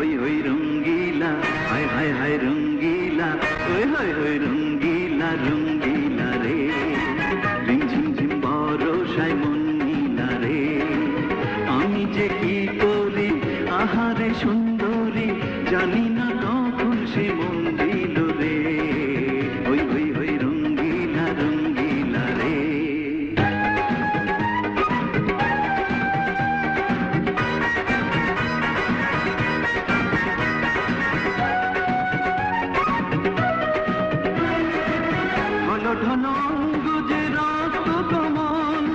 হই হই রঙ্গিলা, হায় হায় হায় রঙ্গিলা, ওই হই হই রঙ্গিলা রঙ্গিলা রে, রিম ঝিম ঝিম বরষায় মন নীলা রে। আমি যে কি করি আহারে সুন্দরী, জানি না কখন সে মন দিল রে, হই হই হই রঙ্গিলা রঙ্গিলা রে। ঘন ঘন অঙ্গুজে রক্ত কমল,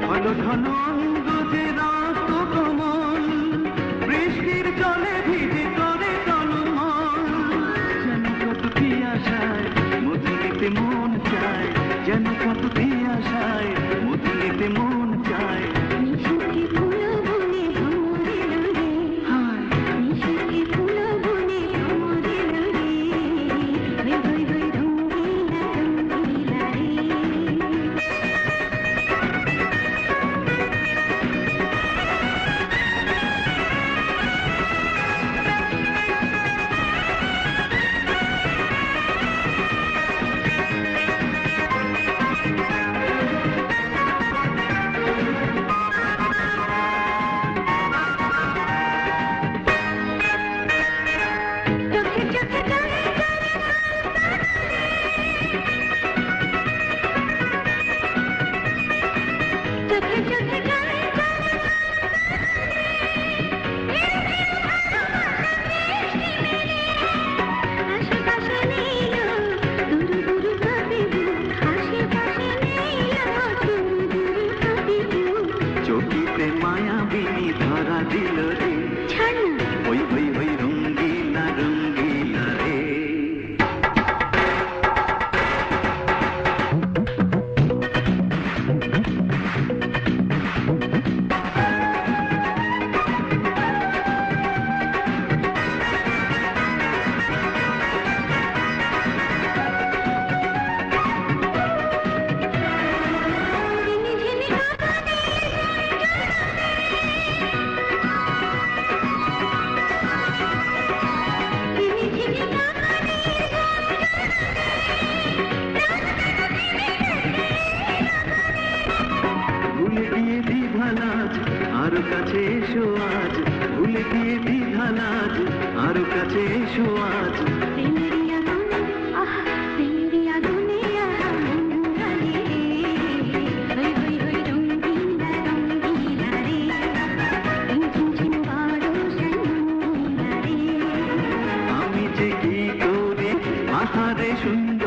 ঘন ঘন অঙ্গুজে রক্ত কমল, বৃষ্টির জলে ভিজে করে টলমল। যেন কত পিয়াসায় মধু নিতে মন চায়, যেন কত পিয়াসায় মধু নিতে মন চায়। নিশুতি ফুল বনে ভ্রমরিল রে, নিশুতি ফুল বনে ভ্রমরিল রে, হই হই হই রঙ্গিলা রঙ্গিলা রে। চোখে চোখে জলে জলে চোখে চোখে জলে জলে আশেপাশে নেই দূর দূর ভাবিবু, আশেপাশে নেই দূর দূর ভাবিবু। চকিতে মায়াবিনী ধরা দিল রে, ছাড় না হই হই হই রঙ্গিলা রঙ্গিলা রে। ঝিনি ঝিনি বাগানে ঝিনি ঝিনি বাগানে ভুলে গিয়ে দ্বিধালাজ আরো কাছে এসো আজ, ভুলে গিয়ে দ্বিধালাজ আরো কাছে এসো আজ। প্রেমেরই আগুনে আহা, প্রেমেরই আগুনে আহা মন জ্বালে রে, হই হই হই রঙ্গিলা রঙ্গিলা রে, ঝিম ঝিম ঝিম বরষায় মন নীলা রে। আমি যে কি করি আহারে সুন্দর